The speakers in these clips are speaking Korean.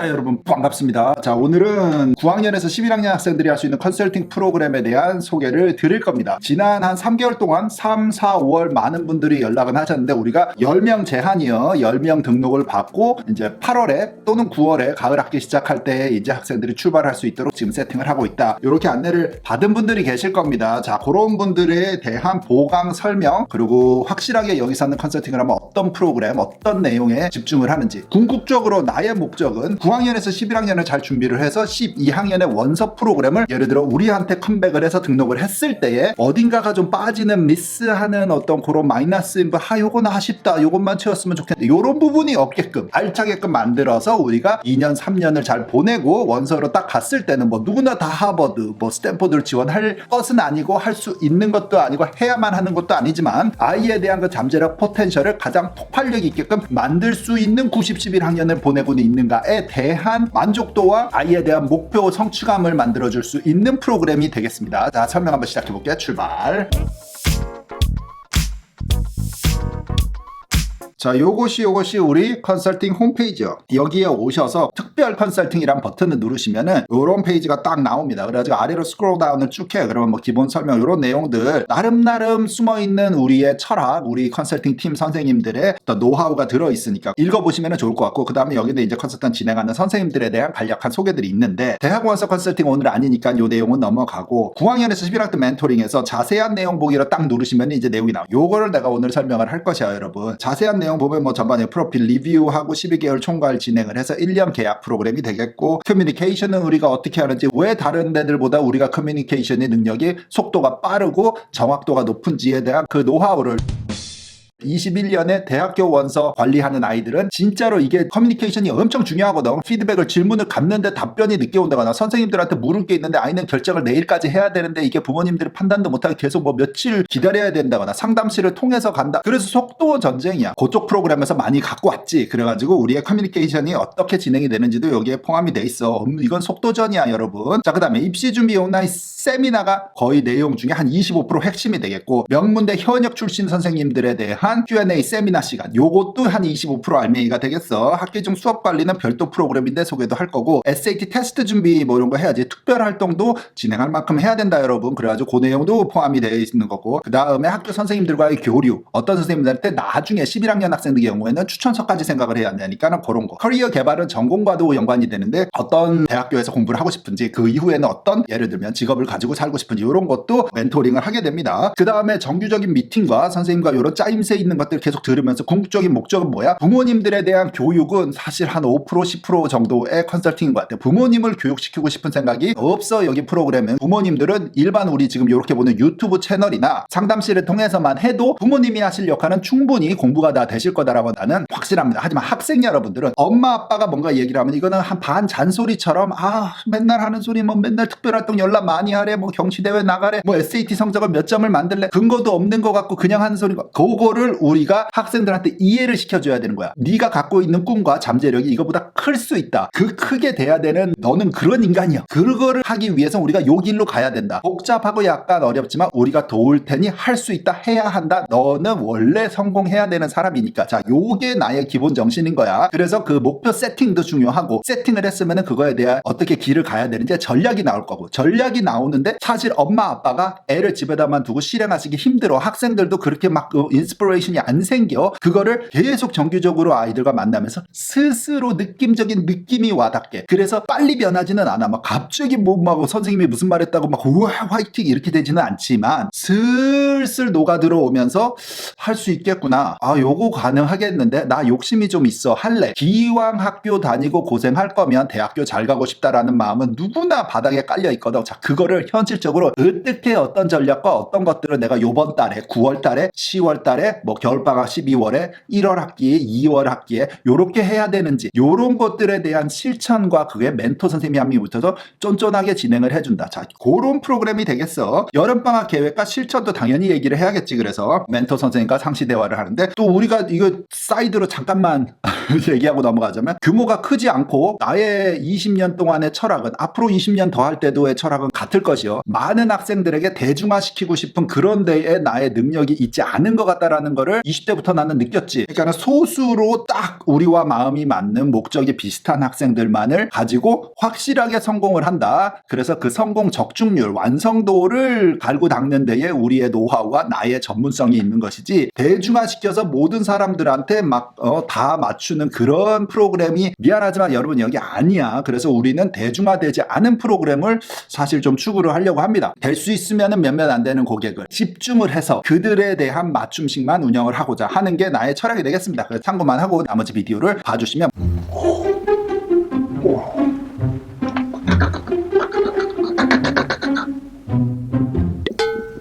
자, 여러분 반갑습니다. 자, 오늘은 9학년에서 11학년 학생들이 할 수 있는 컨설팅 프로그램에 대한 소개를 드릴 겁니다. 지난 한 3개월 동안 3, 4, 5월 많은 분들이 연락은 하셨는데 우리가 10명 제한이요. 10명 등록을 받고 이제 8월에 또는 9월에 가을 학기 시작할 때 이제 학생들이 출발할 수 있도록 지금 세팅을 하고 있다. 이렇게 안내를 받은 분들이 계실 겁니다. 자, 그런 분들에 대한 보강 설명, 그리고 확실하게 여기서 하는 컨설팅을 하면 어떤 프로그램, 어떤 내용에 집중을 하는지. 궁극적으로 나의 목적은 9학년에서 11학년을 잘 준비를 해서 12학년의 원서 프로그램을 예를 들어 우리한테 컴백을 해서 등록을 했을 때에 어딘가가 좀 빠지는 미스하는 어떤 그런 마이너스 요건 아쉽다, 요것만 채웠으면 좋겠다, 요런 부분이 없게끔 알차게끔 만들어서 우리가 2년 3년을 잘 보내고 원서로 딱 갔을 때는 뭐 누구나 다 하버드 뭐 스탠포드를 지원할 것은 아니고 할 수 있는 것도 아니고 해야만 하는 것도 아니지만 아이에 대한 그 잠재력 포텐셜을 가장 폭발력 있게끔 만들 수 있는 90, 11학년을 보내고 있는가에 대한 만족도와 아이에 대한 목표 성취감을 만들어줄 수 있는 프로그램이 되겠습니다. 자, 설명 한번 시작해볼게요. 출발. 자, 요것이 우리 컨설팅 홈페이지요. 여기에 오셔서 특별 컨설팅이란 버튼을 누르시면은 요런 페이지가 딱 나옵니다. 그래가지고 아래로 스크롤 다운을 쭉 해요. 그러면 뭐 기본 설명 요런 내용들 나름 숨어있는 우리의 철학, 우리 컨설팅 팀 선생님들의 어떤 노하우가 들어있으니까 읽어보시면 좋을 것 같고, 그 다음에 여기는 이제 컨설팅 진행하는 선생님들에 대한 간략한 소개들이 있는데 대학 원서 컨설팅 오늘 아니니까 요 내용은 넘어가고 9학년에서 11학년 멘토링에서 자세한 내용 보기로 딱 누르시면 이제 내용이 나와요. 요거를 내가 오늘 설명을 할 것이야, 여러분. 자세한 내용 보면 뭐 전반에 프로필 리뷰하고 12개월 총괄 진행을 해서 1년 계약 프로그램이 되겠고, 커뮤니케이션은 우리가 어떻게 하는지, 왜 다른 데들보다 우리가 커뮤니케이션의 능력이 속도가 빠르고 정확도가 높은지에 대한 그 노하우를 21년에 대학교 원서 관리하는 아이들은 진짜로 이게 커뮤니케이션이 엄청 중요하거든. 피드백을 질문을 갖는데 답변이 늦게 온다거나 선생님들한테 물을 게 있는데 아이는 결정을 내일까지 해야 되는데 이게 부모님들이 판단도 못하게 계속 뭐 며칠 기다려야 된다거나 상담실을 통해서 간다. 그래서 속도 전쟁이야. 그쪽 프로그램에서 많이 갖고 왔지. 그래가지고 우리의 커뮤니케이션이 어떻게 진행이 되는지도 여기에 포함이 돼 있어. 이건 속도전이야, 여러분. 자, 그 다음에 입시 준비 온라인 세미나가 거의 내용 중에 한 25% 핵심이 되겠고, 명문대 현역 출신 선생님들에 대한 Q&A 세미나 시간, 요것도 한 25% 알맹이가 되겠어. 학기 중 수업 관리는 별도 프로그램인데 소개도 할 거고, SAT 테스트 준비 뭐 이런 거 해야지. 특별 활동도 진행할 만큼 해야 된다, 여러분. 그래가지고 그 내용도 포함이 되어 있는 거고, 그 다음에 학교 선생님들과의 교류, 어떤 선생님들한테 나중에 11학년 학생들 경우에는 추천서까지 생각을 해야 되니까 그런 거. 커리어 개발은 전공과도 연관이 되는데 어떤 대학교에서 공부를 하고 싶은지, 그 이후에는 어떤 예를 들면 직업을 가지고 살고 싶은지 이런 것도 멘토링을 하게 됩니다. 그 다음에 정규적인 미팅과 선생님과 이런 짜임새 있는 것들 계속 들으면서 궁극적인 목적은 뭐야? 부모님들에 대한 교육은 사실 한 5%, 10% 정도의 컨설팅인 것 같아요. 부모님을 교육시키고 싶은 생각이 없어. 여기 프로그램은 부모님들은 일반 우리 지금 이렇게 보는 유튜브 채널이나 상담실을 통해서만 해도 부모님이 하실 역할은 충분히 공부가 다 되실 거다라고 나는 확실합니다. 하지만 학생 여러분들은 엄마 아빠가 뭔가 얘기를 하면 이거는 한 반 잔소리처럼 맨날 하는 소리, 뭐 맨날 특별활동 연락 많이 하래, 뭐 경시대회 나가래, 뭐 SAT 성적을 몇 점을 만들래, 근거도 없는 것 같고 그냥 하는 소리가, 그거를 우리가 학생들한테 이해를 시켜줘야 되는 거야. 네가 갖고 있는 꿈과 잠재력이 이거보다 클 수 있다. 그 크게 돼야 되는 너는 그런 인간이야. 그거를 하기 위해서 우리가 요 길로 가야 된다. 복잡하고 약간 어렵지만 우리가 도울 테니 할 수 있다, 해야 한다. 너는 원래 성공해야 되는 사람이니까. 자, 요게 나의 기본 정신인 거야. 그래서 그 목표 세팅도 중요하고, 세팅을 했으면 그거에 대한 어떻게 길을 가야 되는지 전략이 나올 거고, 전략이 나오는데 사실 엄마 아빠가 애를 집에다만 두고 실행하시기 힘들어. 학생들도 그렇게 막 인스피레이션이 안 생겨. 그거를 계속 정규적으로 아이들과 만나면서 스스로 느낌적인 느낌이 와닿게. 그래서 빨리 변하지는 않아. 막 갑자기 막 선생님이 무슨 말 했다고 막 우와 화이팅 이렇게 되지는 않지만 슬슬 녹아 들어오면서 할 수 있겠구나. 요거 가능하겠는데 나 욕심이 좀 있어, 할래. 기왕 학교 다니고 고생할 거면 대학교 잘 가고 싶다라는 마음은 누구나 바닥에 깔려 있거든. 자, 그거를 현실적으로 어떻게 어떤 전략과 어떤 것들을 내가 요번 달에 9월 달에 10월 달에 뭐 겨울방학 12월에 1월 학기에 2월 학기에 요렇게 해야 되는지, 요런 것들에 대한 실천과 그게 멘토 선생님이 한 명이 붙어서 쫀쫀하게 진행을 해준다. 자, 그런 프로그램이 되겠어. 여름방학 계획과 실천도 당연히 얘기를 해야겠지. 그래서 멘토 선생님과 상시 대화를 하는데, 또 우리가 이거 사이드로 잠깐만 얘기하고 넘어가자면 규모가 크지 않고 나의 20년 동안의 철학은 앞으로 20년 더 할 때도의 철학은 같을 것이요. 많은 학생들에게 대중화시키고 싶은 그런 데에 나의 능력이 있지 않은 것 같다라는 거를 20대부터 나는 느꼈지. 그러니까 소수로 딱 우리와 마음이 맞는 목적이 비슷한 학생들만을 가지고 확실하게 성공을 한다. 그래서 그 성공 적중률, 완성도를 갈고 닦는 데에 우리의 노하우와 나의 전문성이 있는 것이지 대중화시켜서 모든 사람들한테 막 다 맞추는 그런 프로그램이 미안하지만 여러분 여기 아니야. 그래서 우리는 대중화되지 않은 프로그램을 사실 좀 추구를 하려고 합니다. 될 수 있으면 몇몇 안 되는 고객을 집중을 해서 그들에 대한 맞춤식만 운영을 하고자 하는 게 나의 철학이 되겠습니다. 그래서 참고만 하고 나머지 비디오를 봐주시면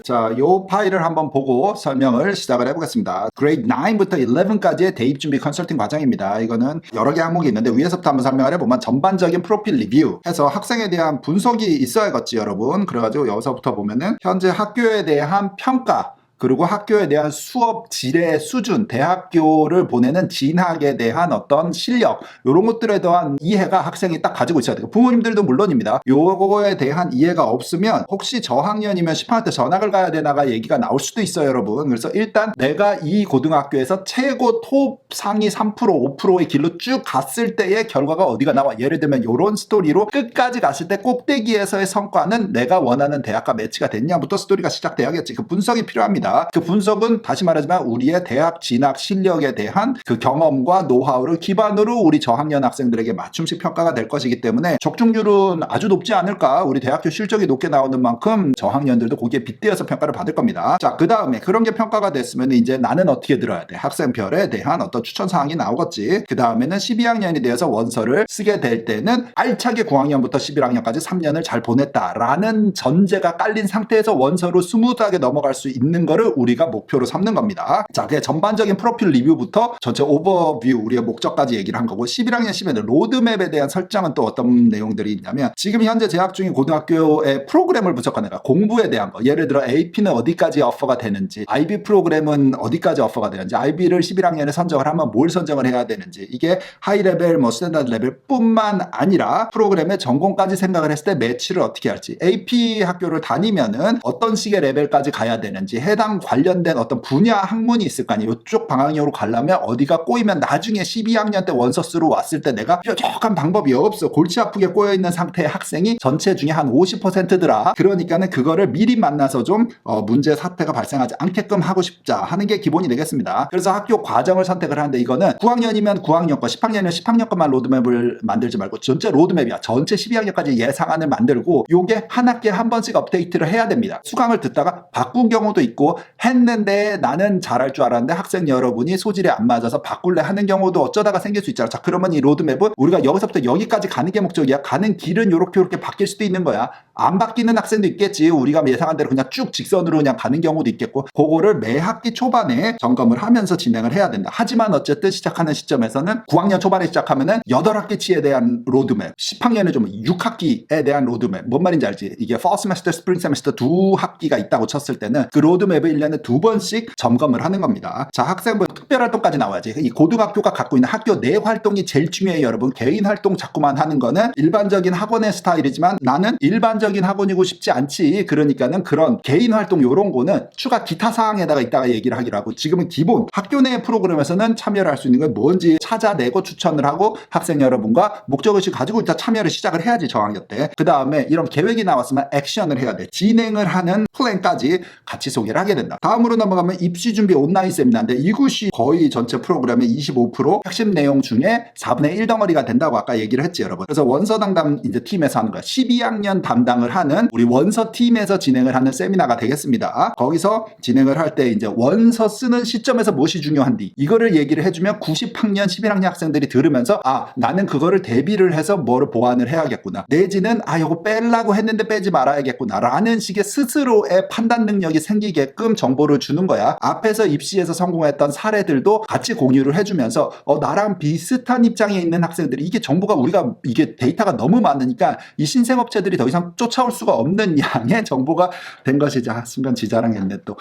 자, 요 파일을 한번 보고 설명을 시작을 해보겠습니다. 그레이드 9부터 11까지의 대입 준비 컨설팅 과정입니다. 이거는 여러 개 항목이 있는데 위에서부터 한번 설명을 해보면 전반적인 프로필 리뷰 해서 학생에 대한 분석이 있어야겠지 여러분. 그래가지고 여기서부터 보면은 현재 학교에 대한 평가 그리고 학교에 대한 수업 질의 수준, 대학교를 보내는 진학에 대한 어떤 실력 이런 것들에 대한 이해가 학생이 딱 가지고 있어야 돼요. 부모님들도 물론입니다. 요거에 대한 이해가 없으면 혹시 저학년이면 10학년 때 전학을 가야 되나가 얘기가 나올 수도 있어요 여러분. 그래서 일단 내가 이 고등학교에서 최고 톱 상위 3% 5%의 길로 쭉 갔을 때의 결과가 어디가 나와. 예를 들면 요런 스토리로 끝까지 갔을 때 꼭대기에서의 성과는 내가 원하는 대학과 매치가 됐냐부터 스토리가 시작돼야겠지. 그 분석이 필요합니다. 그 분석은 다시 말하지만 우리의 대학 진학 실력에 대한 그 경험과 노하우를 기반으로 우리 저학년 학생들에게 맞춤식 평가가 될 것이기 때문에 적중률은 아주 높지 않을까. 우리 대학교 실적이 높게 나오는 만큼 저학년들도 거기에 빗대어서 평가를 받을 겁니다. 자, 그 다음에 그런 게 평가가 됐으면 이제 나는 어떻게 들어야 돼? 학생별에 대한 어떤 추천 사항이 나오겠지. 그 다음에는 12학년이 되어서 원서를 쓰게 될 때는 알차게 9학년부터 11학년까지 3년을 잘 보냈다라는 전제가 깔린 상태에서 원서로 스무드하게 넘어갈 수 있는 거를 우리가 목표로 삼는 겁니다. 자, 그 전반적인 프로필 리뷰부터 전체 오버뷰 우리의 목적까지 얘기를 한 거고 11학년 10학년 로드맵에 대한 설정은 또 어떤 내용들이 있냐면 지금 현재 재학 중인 고등학교의 프로그램을 분석하는 거야. 공부에 대한 거. 예를 들어 AP는 어디까지 오퍼가 되는지, IB 프로그램은 어디까지 오퍼가 되는지, IB를 11학년에 선정을 하면 뭘 선정을 해야 되는지, 이게 하이 레벨, 스탠다드 레벨 뿐만 아니라 프로그램의 전공까지 생각을 했을 때 매치를 어떻게 할지, AP 학교를 다니면은 어떤 식의 레벨까지 가야 되는지, 해당 관련된 어떤 분야 학문이 있을 거 아니에요. 이쪽 방향으로 가려면 어디가 꼬이면 나중에 12학년 때 원서 쓰러 왔을 때 내가 뾰족한 방법이 없어. 골치 아프게 꼬여있는 상태의 학생이 전체 중에 한 50%더라. 그러니까는 그거를 미리 만나서 좀 문제 사태가 발생하지 않게끔 하고 싶자 하는 게 기본이 되겠습니다. 그래서 학교 과정을 선택을 하는데 이거는 9학년이면 9학년 거, 10학년이면 10학년 것만 로드맵을 만들지 말고 전체 로드맵이야. 전체 12학년까지 예상안을 만들고 요게 한 학기에 한 번씩 업데이트를 해야 됩니다. 수강을 듣다가 바꾼 경우도 있고 했는데 나는 잘할 줄 알았는데 학생 여러분이 소질에 안 맞아서 바꿀래 하는 경우도 어쩌다가 생길 수 있잖아. 자, 그러면 이 로드맵은 우리가 여기서부터 여기까지 가는 게 목적이야. 가는 길은 요렇게 바뀔 수도 있는 거야. 안 바뀌는 학생도 있겠지. 우리가 예상한 대로 그냥 쭉 직선으로 그냥 가는 경우도 있겠고 그거를 매 학기 초반에 점검을 하면서 진행을 해야 된다. 하지만 어쨌든 시작하는 시점에서는 9학년 초반에 시작하면은 8학기치에 대한 로드맵, 10학년에 좀 6학기에 대한 로드맵. 뭔 말인지 알지? 이게 fall semester, spring semester 두 학기가 있다고 쳤을 때는 그 로드맵을 1년에 2번씩 점검을 하는 겁니다. 자, 학생부 특별활동까지 나와야지. 이 고등학교가 갖고 있는 학교 내 활동이 제일 중요해요, 여러분. 개인 활동 자꾸만 하는 거는 일반적인 학원의 스타일이지만 나는 일반적인 학원이고 싶지 않지. 그러니까는 그런 개인 활동 요런 거는 추가 기타 사항에다가 이따가 얘기를 하기로 하고 지금은 기본 학교 내 프로그램에서는 참여를 할 수 있는 게 뭔지 찾아내고 추천을 하고 학생 여러분과 목적의식 가지고 일단 참여를 시작을 해야지 저학년 때. 그 다음에 이런 계획이 나왔으면 액션을 해야 돼. 진행을 하는 플랜까지 같이 소개를 하게 된다. 다음으로 넘어가면 입시 준비 온라인 세미나인데 이것이 거의 전체 프로그램의 25% 핵심 내용 중에 4분의 1 덩어리가 된다고 아까 얘기를 했지 여러분. 그래서 원서 담당 이제 팀에서 하는 거야. 12학년 담당을 하는 우리 원서 팀에서 진행을 하는 세미나가 되겠습니다. 거기서 진행을 할 때 이제 원서 쓰는 시점에서 무엇이 중요한지 이거를 얘기를 해주면 90학년 11학년 학생들이 들으면서 아, 나는 그거를 대비를 해서 뭐를 보완을 해야겠구나. 내지는 아, 이거 빼려고 했는데 빼지 말아야겠구나 라는 식의 스스로의 판단 능력이 생기게끔 정보를 주는 거야. 앞에서 입시에서 성공했던 사례들도 같이 공유를 해주면서 나랑 비슷한 입장에 있는 학생들이 이게 정보가 우리가 이게 데이터가 너무 많으니까 이 신생업체들이 더 이상 쫓아올 수가 없는 양의 정보가 된 것이지. 순간 지자랑했네 또.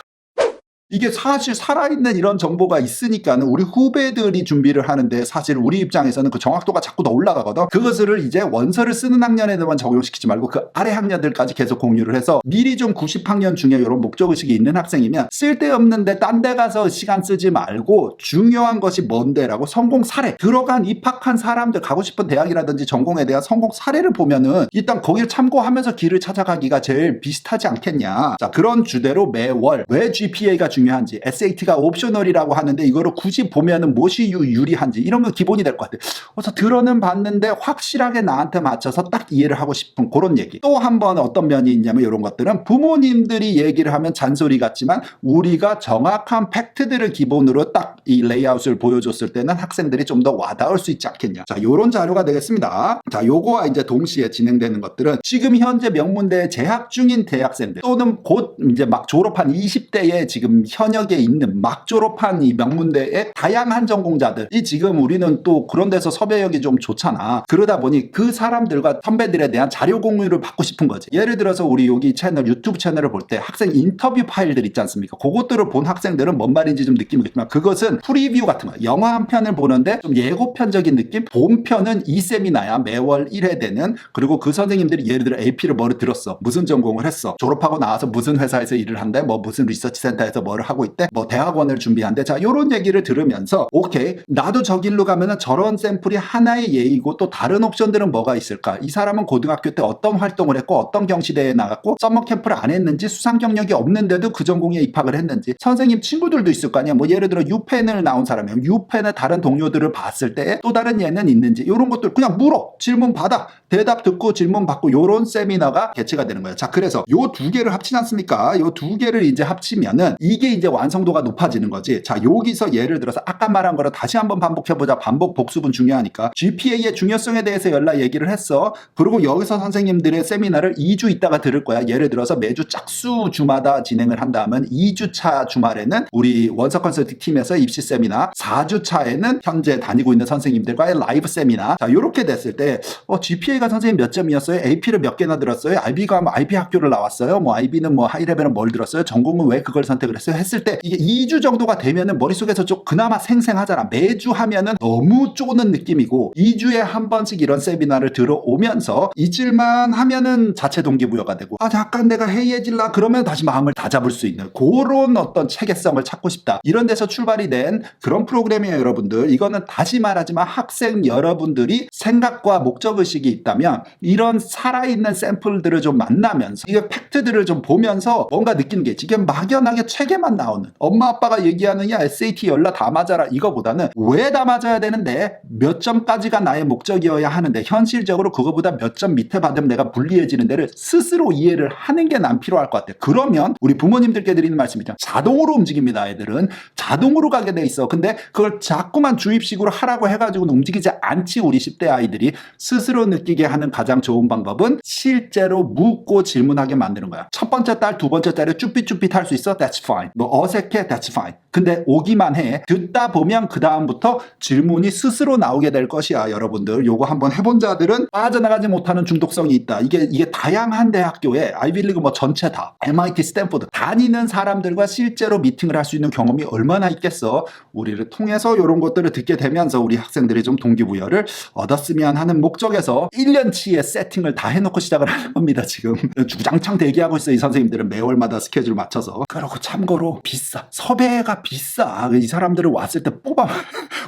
이게 사실 살아있는 이런 정보가 있으니까는 우리 후배들이 준비를 하는데 사실 우리 입장에서는 그 정확도가 자꾸 더 올라가거든. 그것을 이제 원서를 쓰는 학년에만 적용시키지 말고 그 아래 학년들까지 계속 공유를 해서 미리 좀 90학년 중에 이런 목적의식이 있는 학생이면 쓸데없는데 딴 데 가서 시간 쓰지 말고 중요한 것이 뭔데라고 성공 사례, 들어간 입학한 사람들 가고 싶은 대학이라든지 전공에 대한 성공 사례를 보면은 일단 거기를 참고하면서 길을 찾아가기가 제일 비슷하지 않겠냐. 자, 그런 주제로 매월 왜 GPA가 중요한지, SAT가 옵셔널이라고 하는데 이거를 굳이 보면은 무엇이 유리한지 이런 거 기본이 될 것 같아요. 그래서 들어는 봤는데 확실하게 나한테 맞춰서 딱 이해를 하고 싶은 그런 얘기. 또 한 번 어떤 면이 있냐면 이런 것들은 부모님들이 얘기를 하면 잔소리 같지만 우리가 정확한 팩트들을 기본으로 딱 이 레이아웃을 보여줬을 때는 학생들이 좀 더 와닿을 수 있지 않겠냐. 자, 요런 자료가 되겠습니다. 자, 요거와 이제 동시에 진행되는 것들은 지금 현재 명문대에 재학 중인 대학생들 또는 곧 이제 막 졸업한 20대에 지금 현역에 있는 막 졸업한 이 명문대의 다양한 전공자들이 지금 우리는 또 그런 데서 섭외력이 좀 좋잖아. 그러다 보니 그 사람들과 선배들에 대한 자료 공유를 받고 싶은 거지. 예를 들어서 우리 여기 채널, 유튜브 채널을 볼 때 학생 인터뷰 파일들 있지 않습니까? 그것들을 본 학생들은 뭔 말인지 좀 느끼겠지만 그것은 프리뷰 같은 거야. 영화 한 편을 보는데 좀 예고편적인 느낌? 본편은 이 세미나야. 매월 1회 되는. 그리고 그 선생님들이 예를 들어 AP를 뭐를 들었어. 무슨 전공을 했어. 졸업하고 나와서 무슨 회사에서 일을 한대. 뭐 무슨 리서치 센터에서 뭐를 하고 있대. 뭐 대학원을 준비한대. 자, 요런 얘기를 들으면서 오케이. 나도 저 길로 가면은 저런 샘플이 하나의 예이고 또 다른 옵션들은 뭐가 있을까? 이 사람은 고등학교 때 어떤 활동을 했고 어떤 경시대에 나갔고 서머 캠프를 안 했는지 수상 경력이 없는데도 그 전공에 입학을 했는지 선생님 친구들도 있을 거 아니야. 뭐 예를 들어 유펜을 나온 사람이면 유펜의 다른 동료들을 봤을 때 또 다른 예는 있는지 이런 것들 그냥 물어. 질문 받아. 대답 듣고 질문 받고 요런 세미나가 개최가 되는 거예요. 자, 그래서 요 두 개를 합치지 않습니까? 요 두 개를 이제 합치면은 이게 이제 완성도가 높아지는 거지. 자, 여기서 예를 들어서 아까 말한 거를 다시 한번 반복해보자. 반복 복습은 중요하니까 GPA의 중요성에 대해서 연락 얘기를 했어. 그리고 여기서 선생님들의 세미나를 2주 있다가 들을 거야. 예를 들어서 매주 짝수 주마다 진행을 한다면 2주차 주말에는 우리 원서 컨설팅 팀에서 입시 세미나, 4주 차에는 현재 다니고 있는 선생님들과의 라이브 세미나. 자, 요렇게 됐을 때 GPA가 선생님 몇 점이었어요? AP를 몇 개나 들었어요? IB가 뭐 IB 학교를 나왔어요? 뭐 IB는 뭐 하이레벨은 뭘 들었어요? 전공은 왜 그걸 선택을 했어요? 했을 때 이게 2주 정도가 되면은 머릿속에서 좀 그나마 생생하잖아. 매주 하면은 너무 쪼는 느낌이고 2주에 한 번씩 이런 세미나를 들어오면서 잊을만 하면은 자체 동기부여가 되고 잠깐 내가 해이해질라 그러면 다시 마음을 다잡을 수 있는 그런 어떤 체계성을 찾고 싶다. 이런 데서 출발이 된 그런 프로그램이에요, 여러분들. 이거는 다시 말하지만 학생 여러분들이 생각과 목적의식이 있다면 이런 살아있는 샘플들을 좀 만나면서 이게 팩트들을 좀 보면서 뭔가 느끼는 게 이게 막연하게 책에만 나오는 엄마 아빠가 얘기하는 야 SAT 열라 다 맞아라 이거보다는 왜 다 맞아야 되는데 몇 점까지가 나의 목적이어야 하는데 현실적으로 그거보다 몇 점 밑에 받으면 내가 불리해지는 데를 스스로 이해를 하는 게 난 필요할 것 같아요. 그러면 우리 부모님들께 드리는 말씀이죠. 자동으로 움직입니다. 애들은 자동으로 가게 돼 있어. 근데 그걸 자꾸만 주입식으로 하라고 해가지고는 움직이지 않지. 우리 10대 아이들이 스스로 느끼게 하는 가장 좋은 방법은 실제로 묻고 질문하게 만드는 거야. 첫 번째 딸, 두 번째 딸을 쭈삣쭈삣 할 수 있어? That's fine. 뭐 어색해? That's fine. 근데 오기만 해. 듣다 보면 그 다음부터 질문이 스스로 나오게 될 것이야. 여러분들 요거 한번 해본 자들은 빠져나가지 못하는 중독성이 있다. 이게 다양한 대학교에 아이비리그 뭐 전체 다 MIT, 스탠포드 다니는 사람들과 실제로 미팅을 할 수 있는 경험이 얼마나 있겠어. 우리를 통해서 이런 것들을 듣게 되면서 우리 학생들이 좀 동기부여를 얻었으면 하는 목적에서 1년치의 세팅을 다 해놓고 시작을 하는 겁니다. 지금 주장창 대기하고 있어. 이 선생님들은 매월마다 스케줄 맞춰서. 그리고 참고로 비싸. 섭외가 비싸. 이 사람들을 왔을 때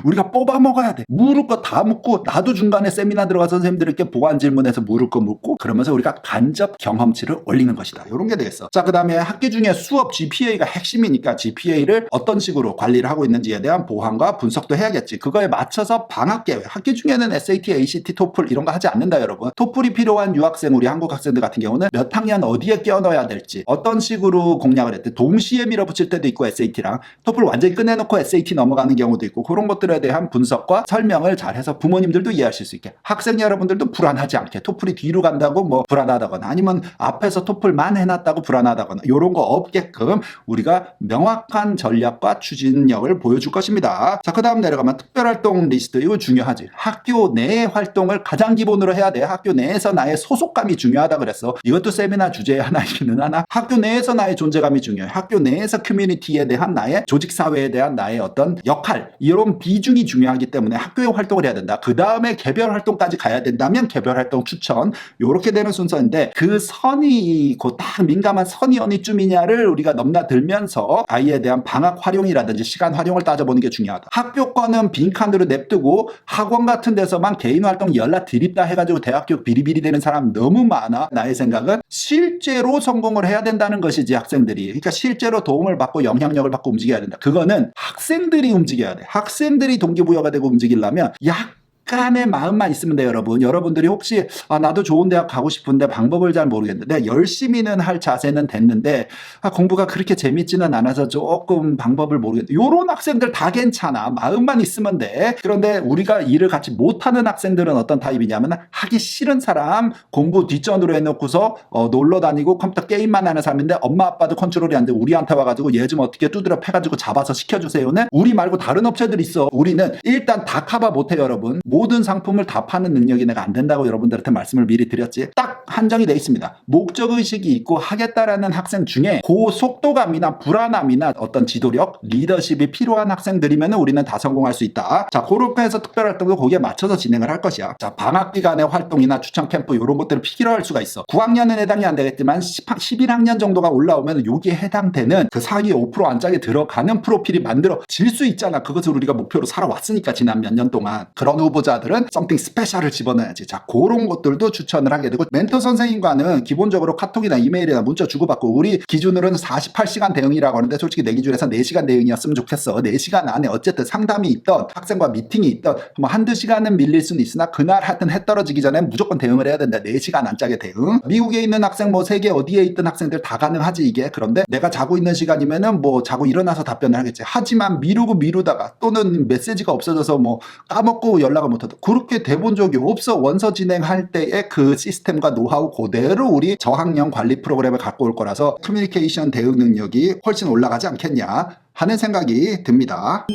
우리가 뽑아 먹어야 돼. 물을 거 다 묻고 나도 중간에 세미나 들어가 선생님들께 보완 질문해서 물을 거 묻고 그러면서 우리가 간접 경험치를 올리는 것이다. 이런 게 되겠어. 자, 그 다음에 학기 중에 수업 GPA가 핵심이니까 GPA를 어떤 식으로 관리를 하고 있는지에 대한 보완과 분석도 해야겠지. 그거에 맞춰서 방학 계획. 학기 중에는 SAT, ACT, 토플 이런 거 하지 않는다, 여러분. 토플이 필요한 유학생, 우리 한국 학생들 같은 경우는 몇 학년 어디에 껴넣어야 될지 어떤 식으로 공략을 했대. 동시에 밀어붙일 때도 있고 SAT랑 토플 완전히 끝내놓고 SAT 넘어가는 경우도 있고 그런 것들 것들에 대한 분석과 설명을 잘해서 부모님들도 이해하실 수 있게, 학생 여러분들도 불안하지 않게, 토플이 뒤로 간다고 뭐 불안하다거나 아니면 앞에서 토플만 해놨다고 불안하다거나 이런 거 없게끔 우리가 명확한 전략과 추진력을 보여줄 것입니다. 자, 그 다음 내려가면 특별활동 리스트. 이거 중요하지. 학교 내 활동을 가장 기본으로 해야 돼. 학교 내에서 나의 소속감이 중요하다 그랬어. 이것도 세미나 주제에 하나이기는 하나. 학교 내에서 나의 존재감이 중요해. 학교 내에서 커뮤니티에 대한 나의, 조직사회에 대한 나의 어떤 역할, 이런 비중이 중요하기 때문에 학교의 활동을 해야 된다. 그 다음에 개별 활동까지 가야 된다면 개별 활동 추천, 요렇게 되는 순서인데, 그 선이 그 딱 민감한 선이 어디쯤이냐를 우리가 넘나들면서 아이에 대한 방학 활용이라든지 시간 활용을 따져보는 게 중요하다. 학교 거는 빈칸으로 냅두고 학원 같은 데서만 개인 활동 연락 드립다 해가지고 대학교 비리비리 되는 사람 너무 많아. 나의 생각은 실제로 성공을 해야 된다는 것이지, 학생들이. 그러니까 실제로 도움을 받고 영향력을 받고 움직여야 된다. 그거는 학생들이 움직여야 돼. 학생들이 동기부여가 되고 움직이려면 약간의 마음만 있으면 돼요, 여러분. 여러분들이 혹시 나도 좋은 대학 가고 싶은데 방법을 잘 모르겠는데, 열심히는 할 자세는 됐는데 공부가 그렇게 재밌지는 않아서 조금 방법을 모르겠는데, 요런 학생들 다 괜찮아. 마음만 있으면 돼. 그런데 우리가 일을 같이 못하는 학생들은 어떤 타입이냐면, 하기 싫은 사람, 공부 뒷전으로 해놓고서 놀러 다니고 컴퓨터 게임만 하는 사람인데 엄마 아빠도 컨트롤이 안 돼. 우리한테 와가지고 얘 좀 어떻게 두드려 패가지고 잡아서 시켜주세요는 우리 말고 다른 업체들 있어. 우리는 일단 다 커버 못해, 여러분. 모든 상품을 다 파는 능력이 내가 안 된다고 여러분들한테 말씀을 미리 드렸지. 딱 한정이 돼 있습니다. 목적의식이 있고 하겠다라는 학생 중에 그 속도감이나 불안함이나 어떤 지도력, 리더십이 필요한 학생들이면 우리는 다 성공할 수 있다. 자, 그렇게 해서 특별활동도 거기에 맞춰서 진행을 할 것이야. 자, 방학기간의 활동이나 추천 캠프 이런 것들을 필요할 수가 있어. 9학년은 해당이 안 되겠지만 11학년 정도가 올라오면 여기에 해당되는 그 상위 5% 안짝에 들어가는 프로필이 만들어질 수 있잖아. 그것을 우리가 목표로 살아왔으니까 지난 몇 년 동안. 그런 후보자들은 something 스페셜을 집어넣어야지. 자, 그런 것들도 추천을 하게 되고, 멘토 선생님과는 기본적으로 카톡이나 이메일이나 문자 주고받고, 우리 기준으로는 48시간 대응이라고 하는데 솔직히 내 기준에서 4시간 대응이었으면 좋겠어. 4시간 안에 어쨌든 상담이 있던 학생과 미팅이 있던 뭐 한두 시간은 밀릴 수는 있으나 그날 하여튼 해 떨어지기 전에 무조건 대응을 해야 된다. 4시간 안짝의 대응. 미국에 있는 학생, 뭐 세계 어디에 있던 학생들 다 가능하지 이게. 그런데 내가 자고 있는 시간이면은 뭐 자고 일어나서 답변을 하겠지. 하지만 미루다가 또는 메시지가 없어져서 뭐 까먹고 연락을 못하다. 그렇게 돼본 적이 없어. 원서 진행할 때의 그 시스템과 노하우 그대로 우리 저학년 관리 프로그램을 갖고 올 거라서 커뮤니케이션 대응 능력이 훨씬 올라가지 않겠냐 하는 생각이 듭니다.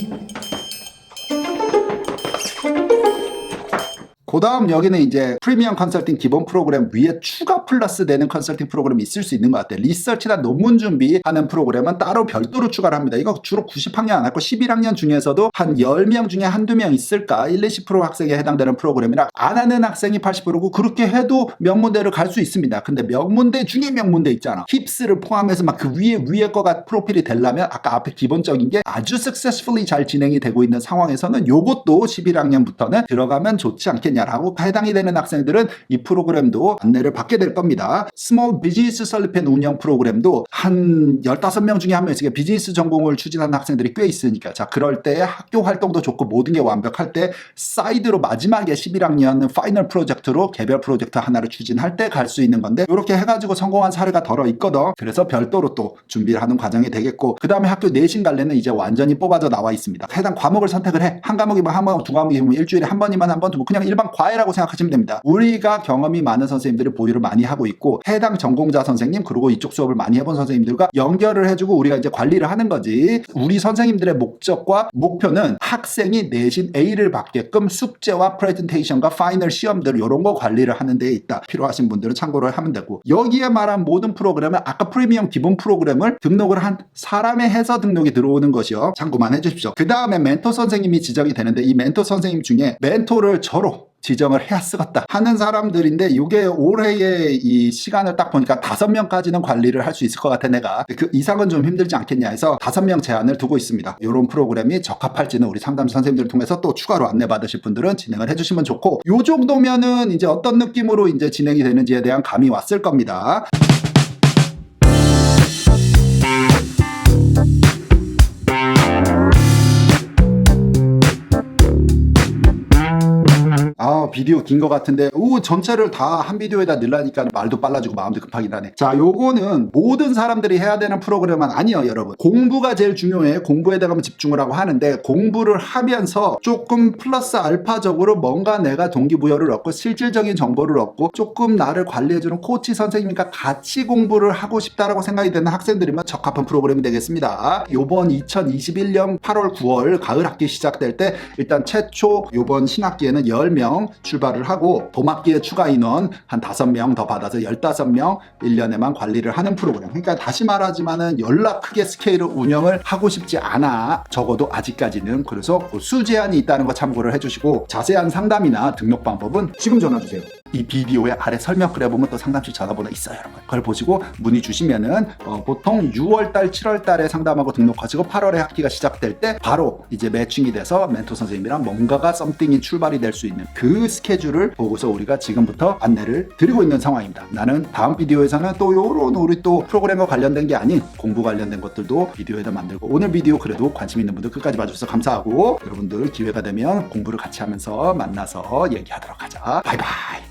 그 다음 여기는 이제 프리미엄 컨설팅 기본 프로그램 위에 추가 플러스 되는 컨설팅 프로그램이 있을 수 있는 것 같아요. 리서치나 논문 준비하는 프로그램은 따로 별도로 추가를 합니다. 이거 주로 90학년 안 하고 11학년 중에서도 한 10명 중에 한두 명 있을까? 1, 20% 학생에 해당되는 프로그램이라 안 하는 학생이 80%고 그렇게 해도 명문대를 갈 수 있습니다. 근데 명문대 중에 명문대 있잖아. 힙스를 포함해서 막 그 위에 거가 프로필이 되려면 아까 앞에 기본적인 게 아주 successfully 잘 진행이 되고 있는 상황에서는 요것도 11학년부터는 들어가면 좋지 않겠냐 라고 해당이 되는 학생들은 이 프로그램도 안내를 받게 될 겁니다. 스몰 비즈니스 설립팬 운영 프로그램도 한 15명 중에 한 명씩 비즈니스 전공을 추진하는 학생들이 꽤 있으니까, 자, 그럴 때 학교 활동도 좋고 모든 게 완벽할 때 사이드로 마지막에 11학년 파이널 프로젝트로 개별 프로젝트 하나를 추진할 때 갈 수 있는 건데, 이렇게 해가지고 성공한 사례가 덜어 있거든. 그래서 별도로 또 준비를 하는 과정이 되겠고, 그 다음에 학교 내신 관련은 이제 완전히 뽑아져 나와 있습니다. 해당 과목을 선택을 해. 한 과목이면 한 과목, 두 과목이면 일주일에 한 번이면 한 번, 그냥 일반 과외라고 생각하시면 됩니다. 우리가 경험이 많은 선생님들이 보유를 많이 하고 있고, 해당 전공자 선생님 그리고 이쪽 수업을 많이 해본 선생님들과 연결을 해주고 우리가 이제 관리를 하는 거지. 우리 선생님들의 목적과 목표는 학생이 내신 A를 받게끔 숙제와 프레젠테이션과 파이널 시험들 이런 거 관리를 하는 데에 있다. 필요하신 분들은 참고를 하면 되고, 여기에 말한 모든 프로그램은 아까 프리미엄 기본 프로그램을 등록을 한 사람에 해서 등록이 들어오는 것이요. 참고만 해주십시오. 그 다음에 멘토 선생님이 지정이 되는데, 이 멘토 선생님 중에 멘토를 저로 지정을 해야 쓰겠다 하는 사람들인데, 이게 올해의 이 시간을 딱 보니까 5명까지는 관리를 할 수 있을 것 같아. 내가 그 이상은 좀 힘들지 않겠냐 해서 5명 제한을 두고 있습니다. 이런 프로그램이 적합할지는 우리 상담 선생님들을 통해서 또 추가로 안내 받으실 분들은 진행을 해주시면 좋고, 요 정도면은 이제 어떤 느낌으로 이제 진행이 되는지에 대한 감이 왔을 겁니다. 비디오 긴 것 같은데 전체를 다 한 비디오에다 넣으려니까 말도 빨라지고 마음도 급하긴 하네. 자, 요거는 모든 사람들이 해야 되는 프로그램은 아니에요, 여러분. 공부가 제일 중요해. 공부에 대한 집중을 하고 하는데, 공부를 하면서 조금 플러스 알파적으로 뭔가 내가 동기부여를 얻고 실질적인 정보를 얻고 조금 나를 관리해주는 코치 선생님과 같이 공부를 하고 싶다라고 생각이 되는 학생들이면 적합한 프로그램이 되겠습니다. 요번 2021년 8월 9월 가을 학기 시작될 때 일단 최초 요번 신학기에는 10명 출발을 하고 봄학기에 추가 인원 한 5명 더 받아서 15명 1년에만 관리를 하는 프로그램. 그러니까 다시 말하지만은 연락 크게 스케일을 운영을 하고 싶지 않아. 적어도 아직까지는. 그래서 수제한이 있다는 거 참고를 해주시고, 자세한 상담이나 등록 방법은 지금 전화 주세요. 이 비디오의 아래 설명글에 보면 또 상담실 전화번호 있어요, 여러분. 그걸 보시고 문의 주시면은 보통 6월달 7월달에 상담하고 등록하시고 8월에 학기가 시작될 때 바로 이제 매칭이 돼서 멘토 선생님이랑 뭔가가 썸띵이 출발이 될 수 있는 그 스케줄을 보고서 우리가 지금부터 안내를 드리고 있는 상황입니다. 나는 다음 비디오에서는 또 요런 우리 또 프로그램과 관련된 게 아닌 공부 관련된 것들도 비디오에다 만들고, 오늘 비디오 그래도 관심 있는 분들 끝까지 봐주셔서 감사하고, 여러분들 기회가 되면 공부를 같이 하면서 만나서 얘기하도록 하자. 바이바이.